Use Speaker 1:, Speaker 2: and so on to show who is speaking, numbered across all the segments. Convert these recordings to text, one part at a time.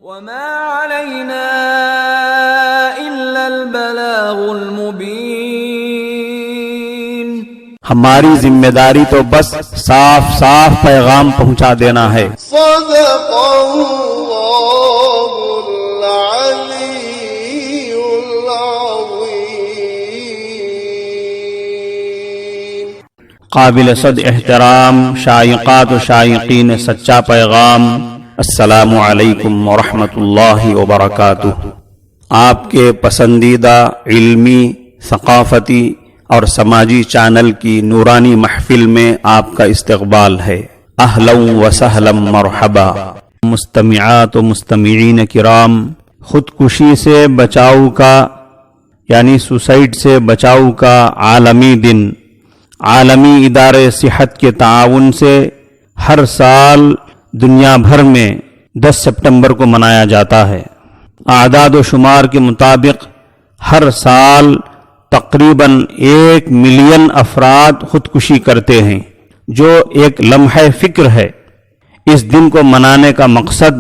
Speaker 1: وما علينا إلا البلاغ المبين.
Speaker 2: ہماری ذمہ داری تو بس صاف صاف پیغام پہنچا دینا ہے.
Speaker 3: صدق اللہ العلی العظیم.
Speaker 2: قابل صد احترام شائقات و شائقین سچا پیغام، السلام علیکم ورحمۃ اللہ وبرکاتہ. آپ کے پسندیدہ علمی، ثقافتی اور سماجی چینل کی نورانی محفل میں آپ کا استقبال ہے. اہلا و سہلا مرحبا. مستمعات و مستمعین کرام، خودکشی سے بچاؤ کا یعنی سوسائڈ سے بچاؤ کا عالمی دن عالمی ادارے صحت کے تعاون سے ہر سال دنیا بھر میں 10 سپٹمبر کو منایا جاتا ہے. اعداد و شمار کے مطابق ہر سال تقریباً 1 ملین افراد خودکشی کرتے ہیں، جو ایک لمحہ فکر ہے. اس دن کو منانے کا مقصد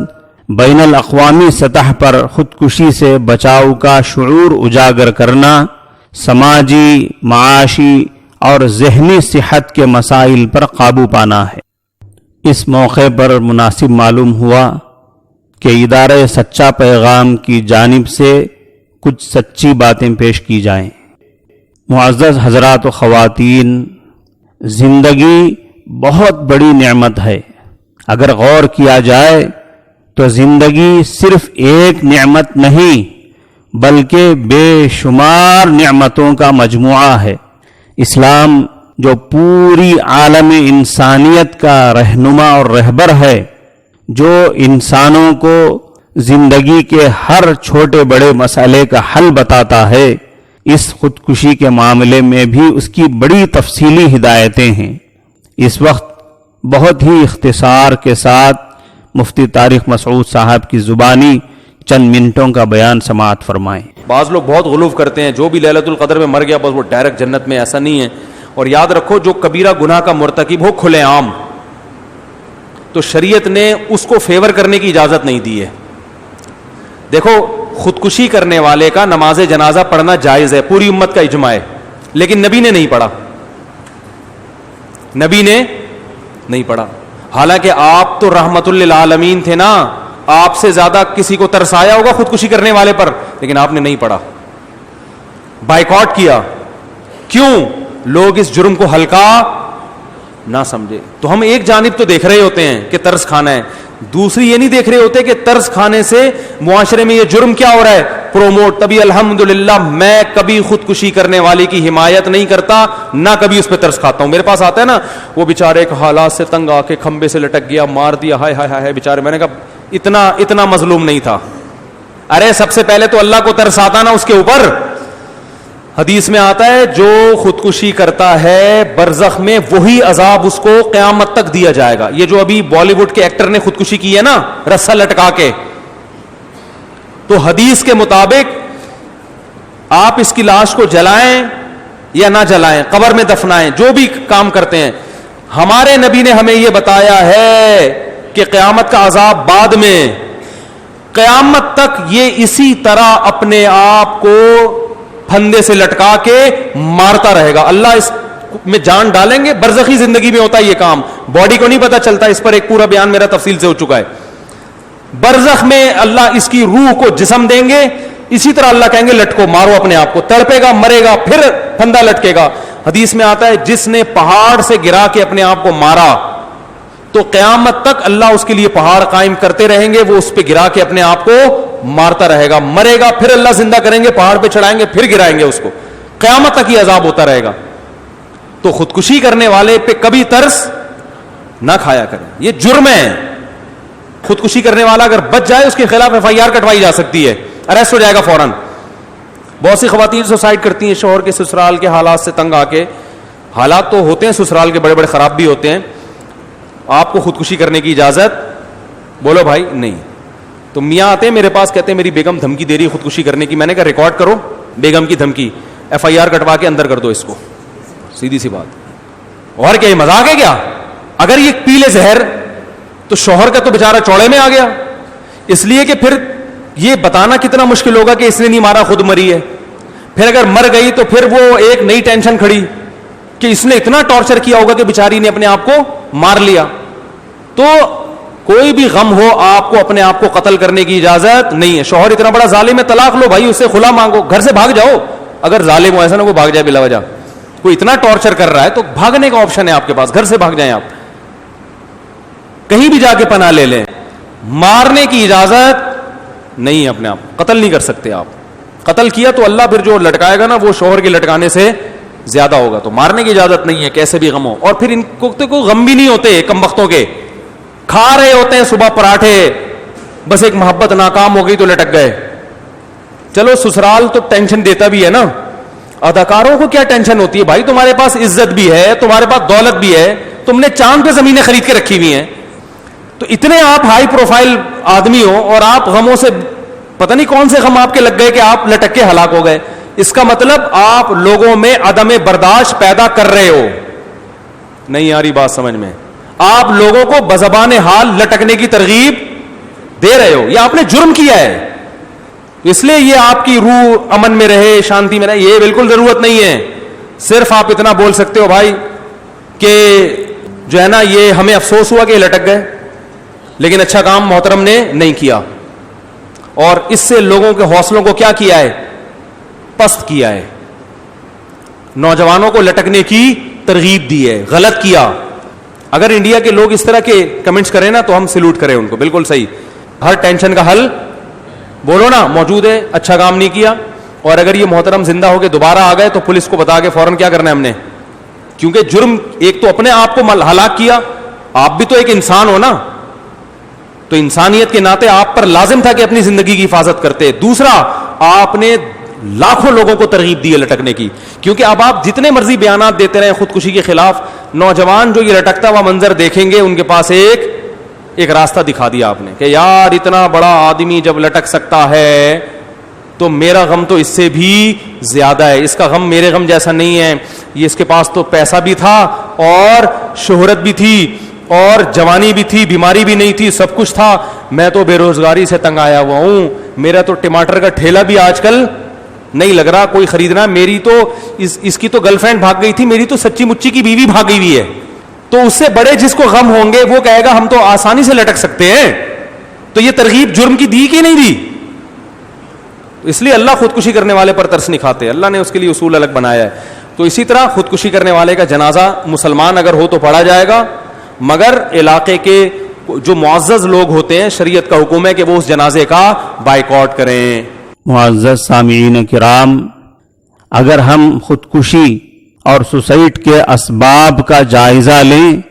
Speaker 2: بین الاقوامی سطح پر خودکشی سے بچاؤ کا شعور اجاگر کرنا، سماجی، معاشی اور ذہنی صحت کے مسائل پر قابو پانا ہے. اس موقع پر مناسب معلوم ہوا کہ ادارہ سچا پیغام کی جانب سے کچھ سچی باتیں پیش کی جائیں. معزز حضرات و خواتین، زندگی بہت بڑی نعمت ہے. اگر غور کیا جائے تو زندگی صرف ایک نعمت نہیں بلکہ بے شمار نعمتوں کا مجموعہ ہے. اسلام جو پوری عالم انسانیت کا رہنما اور رہبر ہے، جو انسانوں کو زندگی کے ہر چھوٹے بڑے مسئلے کا حل بتاتا ہے، اس خودکشی کے معاملے میں بھی اس کی بڑی تفصیلی ہدایتیں ہیں. اس وقت بہت ہی اختصار کے ساتھ مفتی طارق مسعود صاحب کی زبانی چند منٹوں کا بیان سماعت فرمائیں.
Speaker 4: بعض لوگ بہت غلوف کرتے ہیں، جو بھی لیلۃ القدر میں مر گیا بس وہ ڈائریکٹ جنت میں، ایسا نہیں ہے. اور یاد رکھو، جو کبیرہ گناہ کا مرتکب ہو کھلے عام، تو شریعت نے اس کو فیور کرنے کی اجازت نہیں دی ہے. دیکھو، خودکشی کرنے والے کا نماز جنازہ پڑھنا جائز ہے، پوری امت کا اجماع ہے، لیکن نبی نے نہیں پڑھا. نبی نے نہیں پڑھا. حالانکہ آپ تو رحمت للعالمین تھے نا، آپ سے زیادہ کسی کو ترس آیا ہوگا خودکشی کرنے والے پر، لیکن آپ نے نہیں پڑھا، بائیکاٹ کیا. کیوں؟ لوگ اس جرم کو ہلکا نہ سمجھے. تو ہم ایک جانب تو دیکھ رہے ہوتے ہیں کہ ترس کھانا ہے، دوسری یہ نہیں دیکھ رہے ہوتے کہ ترس کھانے سے معاشرے میں یہ جرم کیا ہو رہا ہے، پروموٹ. تبھی الحمدللہ میں کبھی خودکشی کرنے والے کی حمایت نہیں کرتا، نہ کبھی اس پہ ترس کھاتا ہوں. میرے پاس آتا ہے نا، وہ بیچارے ایک حالات سے تنگ آ کے کھمبے سے لٹک گیا، مار دیا، ہائے ہائے ہائے بیچارے. میں نے کہا اتنا مظلوم نہیں تھا. ارے سب سے پہلے تو اللہ کو ترس آتا نا اس کے اوپر. حدیث میں آتا ہے جو خودکشی کرتا ہے برزخ میں وہی عذاب اس کو قیامت تک دیا جائے گا. یہ جو ابھی بالی ووڈ کے ایکٹر نے خودکشی کی ہے نا رسا لٹکا کے، تو حدیث کے مطابق آپ اس کی لاش کو جلائیں یا نہ جلائیں، قبر میں دفنائیں، جو بھی کام کرتے ہیں، ہمارے نبی نے ہمیں یہ بتایا ہے کہ قیامت کا عذاب بعد میں، قیامت تک یہ اسی طرح اپنے آپ کو پھندے سے لٹکا کے مارتا رہے گا. اللہ اس میں جان ڈالیں گے. برزخی زندگی میں ہوتا ہے یہ کام، باڈی کو نہیں پتا چلتا. اس پر ایک پورا بیان میرا تفصیل سے ہو چکا ہے. برزخ میں اللہ اس کی روح کو جسم دیں گے، اسی طرح اللہ کہیں گے لٹکو، مارو اپنے آپ کو. تڑپے گا، مرے گا، پھر پھندا لٹکے گا. حدیث میں آتا ہے جس نے پہاڑ سے گرا کے اپنے آپ کو مارا تو قیامت تک اللہ اس کے لیے پہاڑ قائم کرتے رہیں گے، وہ اس پہ گرا کے اپنے آپ کو مارتا رہے گا. مرے گا، پھر اللہ زندہ کریں گے، پہاڑ پہ چڑھائیں گے، پھر گرائیں گے اس کو. قیامت تک یہ عذاب ہوتا رہے گا. تو خودکشی کرنے والے پہ کبھی ترس نہ کھایا کریں، یہ جرم ہے. خودکشی کرنے والا اگر بچ جائے اس کے خلاف FIR کٹوائی جا سکتی ہے، اریسٹ ہو جائے گا فوراً. بہت سی خواتین سوسائڈ کرتی ہیں شوہر کے سسرال کے حالات سے تنگ آ کے. حالات تو ہوتے ہیں سسرال کے بڑے بڑے خراب بھی ہوتے ہیں. آپ کو خودکشی کرنے کی اجازت بولو بھائی نہیں. تو میاں آتے ہیں میرے پاس، کہتے ہیں میری بیگم دھمکی دے رہی ہے خودکشی کرنے کی. میں نے کہا ریکارڈ کرو بیگم کی دھمکی، FIR کٹوا کے اندر کر دو اس کو. سیدھی سی بات. اور کیا یہ مذاق ہے کیا؟ اگر یہ پی لے زہر تو شوہر کا تو بیچارہ چوڑے میں آ گیا. اس لیے کہ پھر یہ بتانا کتنا مشکل ہوگا کہ اس نے نہیں مارا خود مری ہے. پھر اگر مر گئی تو پھر وہ ایک نئی ٹینشن کھڑی کہ اس نے اتنا ٹارچر کیا ہوگا کہ بیچاری نے اپنے آپ کو مار لیا. تو کوئی بھی غم ہو آپ کو اپنے آپ کو قتل کرنے کی اجازت نہیں ہے. شوہر اتنا بڑا ظالم ہے, طلاق لو بھائی, اس سے خلا مانگو, گھر سے بھاگ جاؤ. اگر ظالم ہو, ایسا نہ وہ بھاگ جائے بلا وجہ, کوئی اتنا ٹارچر کر رہا ہے تو بھاگنے کا آپشن ہے آپ کے پاس, گھر سے بھاگ جائیں, آپ کہیں بھی جا کے پناہ لے لیں. مارنے کی اجازت نہیں ہے, اپنے آپ قتل نہیں کر سکتے آپ. قتل کیا تو اللہ پھر جو لٹکائے گا نا وہ شوہر کے لٹکانے سے زیادہ ہوگا. تو مارنے کی اجازت نہیں ہے کیسے بھی غم ہو. اور پھر ان کو تو کوئی غم بھی نہیں ہوتے, کم وقتوں کے کھا رہے ہوتے ہیں صبح پراٹھے, بس ایک محبت ناکام ہو گئی تو لٹک گئے. چلو سسرال تو ٹینشن دیتا بھی ہے نا, اداکاروں کو کیا ٹینشن ہوتی ہے بھائی, تمہارے پاس عزت بھی ہے, تمہارے پاس دولت بھی ہے, تم نے چاند پہ زمینیں خرید کے رکھی ہوئی ہیں, تو اتنے آپ ہائی پروفائل آدمی ہو اور آپ غموں سے پتہ نہیں کون سے غم آپ کے لگ گئے کہ آپ لٹک کے ہلاک ہو گئے. اس کا مطلب آپ لوگوں میں عدم برداشت پیدا کر رہے ہو. نہیں آ رہی بات سمجھ میں؟ آپ لوگوں کو بزبان حال لٹکنے کی ترغیب دے رہے ہو, یا آپ نے جرم کیا ہے اس لیے یہ آپ کی روح امن میں رہے, شانتی میں رہے, یہ بالکل ضرورت نہیں ہے. صرف آپ اتنا بول سکتے ہو بھائی کہ جو ہے نا یہ ہمیں افسوس ہوا کہ یہ لٹک گئے, لیکن اچھا کام محترم نے نہیں کیا, اور اس سے لوگوں کے حوصلوں کو کیا کیا ہے, پست کیا ہے. نوجوانوں کو لٹکنے کی ترغیب دی ہے, غلط کیا. اگر انڈیا کے لوگ اس طرح کے کمنٹس کریں نا تو ہم سلوٹ کریں ان کو, بالکل صحیح. ہر ٹینشن کا حل بولو نا موجود ہے, اچھا کام نہیں کیا. اور اگر یہ محترم زندہ ہو کے دوبارہ آ گئے تو پولیس کو بتا کے فوراً کیا کرنا ہے ہم نے, کیونکہ جرم ایک تو اپنے آپ کو ہلاک کیا, آپ بھی تو ایک انسان ہو نا, تو انسانیت کے ناطے آپ پر لازم تھا کہ اپنی زندگی کی حفاظت کرتے. دوسرا, آپ نے لاکھوں لوگوں کو ترغیب دی ہے لٹکنے کی, کیونکہ اب آپ جتنے مرضی بیانات دیتے رہے خودکشی کے خلاف, نوجوان جو یہ لٹکتا ہوا منظر دیکھیں گے ان کے پاس ایک راستہ دکھا دیا آپ نے کہ یار اتنا بڑا آدمی جب لٹک سکتا ہے تو میرا غم تو اس سے بھی زیادہ ہے, اس کا غم میرے غم جیسا نہیں ہے. یہ اس کے پاس تو پیسہ بھی تھا اور شہرت بھی تھی اور جوانی بھی تھی, بیماری بھی نہیں تھی, سب کچھ تھا. میں تو بے روزگاری سے تنگ آیا ہوا ہوں, میرا تو ٹماٹر کا ٹھیلا بھی آج کل نہیں لگ رہا کوئی خریدنا. میری تو اس کی تو گرل فرینڈ بھاگ گئی تھی, میری تو سچی مچی کی بیوی بھاگ گئی ہوئی ہے. تو اس سے بڑے جس کو غم ہوں گے وہ کہے گا ہم تو آسانی سے لٹک سکتے ہیں. تو یہ ترغیب جرم کی دی کہ نہیں دی؟ اس لیے اللہ خودکشی کرنے والے پر ترس نہیں کھاتے, اللہ نے اس کے لیے اصول الگ بنایا ہے. تو اسی طرح خودکشی کرنے والے کا جنازہ مسلمان اگر ہو تو پڑھا جائے گا, مگر علاقے کے جو معزز لوگ ہوتے ہیں شریعت کا حکم ہے کہ وہ اس جنازے کا بائیکاٹ کریں.
Speaker 2: معزز سامعین کرام, اگر ہم خودکشی اور سوسائڈ کے اسباب کا جائزہ لیں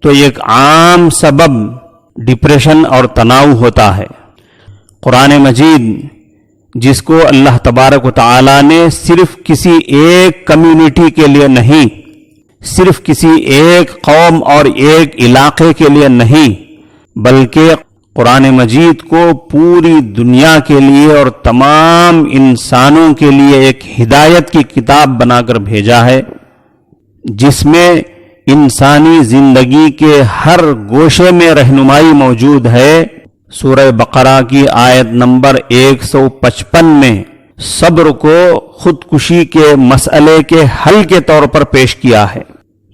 Speaker 2: تو ایک عام سبب ڈپریشن اور تناؤ ہوتا ہے. قرآن مجید جس کو اللہ تبارک و تعالی نے صرف کسی ایک کمیونٹی کے لیے نہیں, صرف کسی ایک قوم اور ایک علاقے کے لیے نہیں, بلکہ قرآن مجید کو پوری دنیا کے لیے اور تمام انسانوں کے لیے ایک ہدایت کی کتاب بنا کر بھیجا ہے, جس میں انسانی زندگی کے ہر گوشے میں رہنمائی موجود ہے. سورہ بقرہ کی آیت نمبر 155 میں صبر کو خودکشی کے مسئلے کے حل کے طور پر پیش کیا ہے.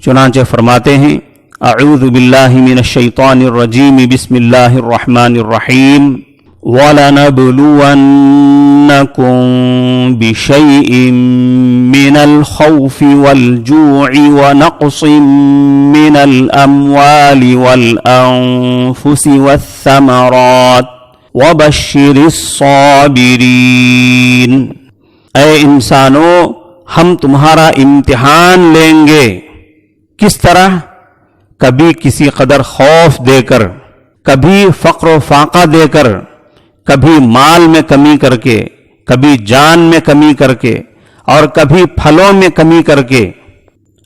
Speaker 2: چنانچہ فرماتے ہیں اعوذ باللہ من الشیطان الرجیم بسم اللہ الرحمن الرحیم وَلَنَبْلُوَنَّكُمْ بِشَيْءٍ مِّنَ الْخَوْفِ وَالْجُوعِ وَنَقْصٍ مِّنَ الْأَمْوَالِ وَالْأَنفُسِ وَالثَّمَرَاتِ وَبَشِّرِ الصَّابِرِينَ. اے انسانوں, ہم تمہارا امتحان لیں گے. کس طرح؟ کبھی کسی قدر خوف دے کر, کبھی فقر و فاقہ دے کر, کبھی مال میں کمی کر کے, کبھی جان میں کمی کر کے, اور کبھی پھلوں میں کمی کر کے.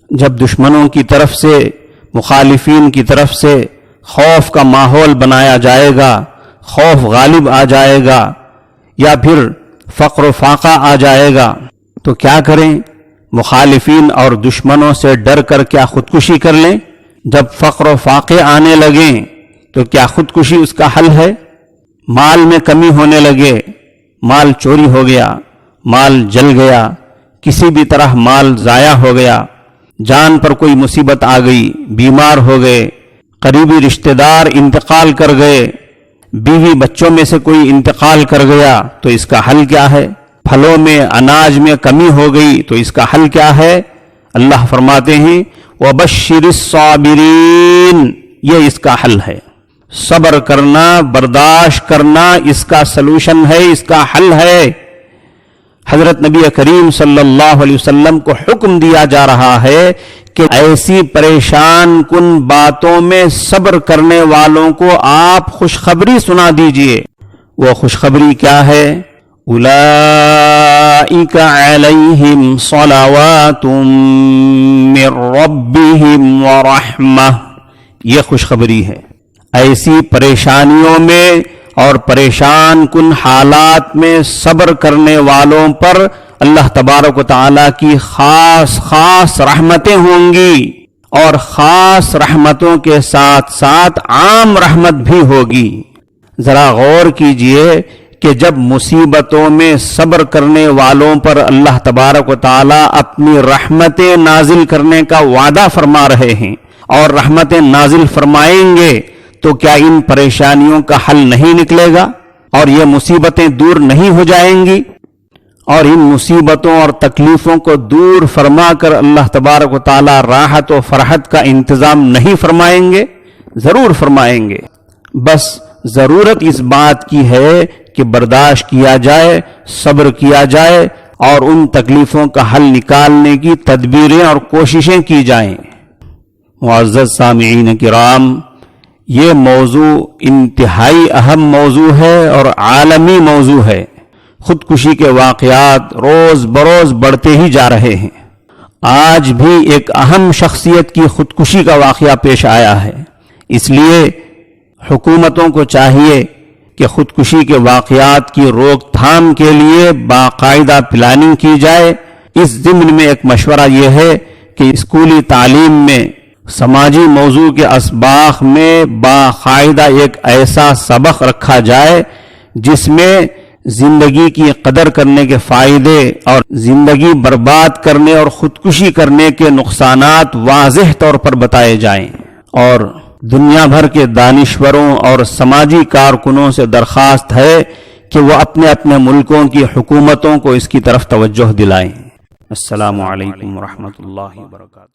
Speaker 2: جب دشمنوں کی طرف سے, مخالفین کی طرف سے خوف کا ماحول بنایا جائے گا, خوف غالب آ جائے گا, یا پھر فقر و فاقہ آ جائے گا, تو کیا کریں؟ مخالفین اور دشمنوں سے ڈر کر کیا خودکشی کر لیں؟ جب فقر و فاقے آنے لگیں تو کیا خودکشی اس کا حل ہے؟ مال میں کمی ہونے لگے، مال چوری ہو گیا، مال جل گیا، کسی بھی طرح مال ضائع ہو گیا، جان پر کوئی مصیبت آ گئی، بیمار ہو گئے، قریبی رشتہ دار انتقال کر گئے، بیوی بچوں میں سے کوئی انتقال کر گیا، تو اس کا حل کیا ہے؟ پھلوں میں اناج میں کمی ہو گئی تو اس کا حل کیا ہے؟ اللہ فرماتے ہیں وَبَشِّرِ الصَّابِرِينَ، یہ اس کا حل ہے۔ صبر کرنا، برداشت کرنا اس کا سلوشن ہے، اس کا حل ہے۔ حضرت نبی کریم صلی اللہ علیہ وسلم کو حکم دیا جا رہا ہے کہ ایسی پریشان کن باتوں میں صبر کرنے والوں کو آپ خوشخبری سنا دیجئے۔ وہ خوشخبری کیا ہے؟ اولئک علیہم صلوات من ربہم ورحمہ، یہ خوشخبری ہے۔ ایسی پریشانیوں میں اور پریشان کن حالات میں صبر کرنے والوں پر اللہ تبارک و تعالیٰ کی خاص خاص رحمتیں ہوں گی، اور خاص رحمتوں کے ساتھ ساتھ عام رحمت بھی ہوگی۔ ذرا غور کیجئے کہ جب مصیبتوں میں صبر کرنے والوں پر اللہ تبارک و تعالیٰ اپنی رحمتیں نازل کرنے کا وعدہ فرما رہے ہیں اور رحمتیں نازل فرمائیں گے، تو کیا ان پریشانیوں کا حل نہیں نکلے گا اور یہ مصیبتیں دور نہیں ہو جائیں گی؟ اور ان مصیبتوں اور تکلیفوں کو دور فرما کر اللہ تبارک و تعالی راحت و فرحت کا انتظام نہیں فرمائیں گے؟ ضرور فرمائیں گے۔ بس ضرورت اس بات کی ہے کہ برداشت کیا جائے، صبر کیا جائے اور ان تکلیفوں کا حل نکالنے کی تدبیریں اور کوششیں کی جائیں۔ معزز سامعین کرام، یہ موضوع انتہائی اہم موضوع ہے اور عالمی موضوع ہے۔ خودکشی کے واقعات روز بروز بڑھتے ہی جا رہے ہیں۔ آج بھی ایک اہم شخصیت کی خودکشی کا واقعہ پیش آیا ہے۔ اس لیے حکومتوں کو چاہیے کہ خودکشی کے واقعات کی روک تھام کے لیے باقاعدہ پلاننگ کی جائے۔ اس ضمن میں ایک مشورہ یہ ہے کہ اسکولی تعلیم میں سماجی موضوع کے اسباق میں باقاعدہ ایک ایسا سبق رکھا جائے جس میں زندگی کی قدر کرنے کے فائدے اور زندگی برباد کرنے اور خودکشی کرنے کے نقصانات واضح طور پر بتائے جائیں، اور دنیا بھر کے دانشوروں اور سماجی کارکنوں سے درخواست ہے کہ وہ اپنے اپنے ملکوں کی حکومتوں کو اس کی طرف توجہ دلائیں۔ السلام علیکم ورحمۃ اللہ وبرکاتہ۔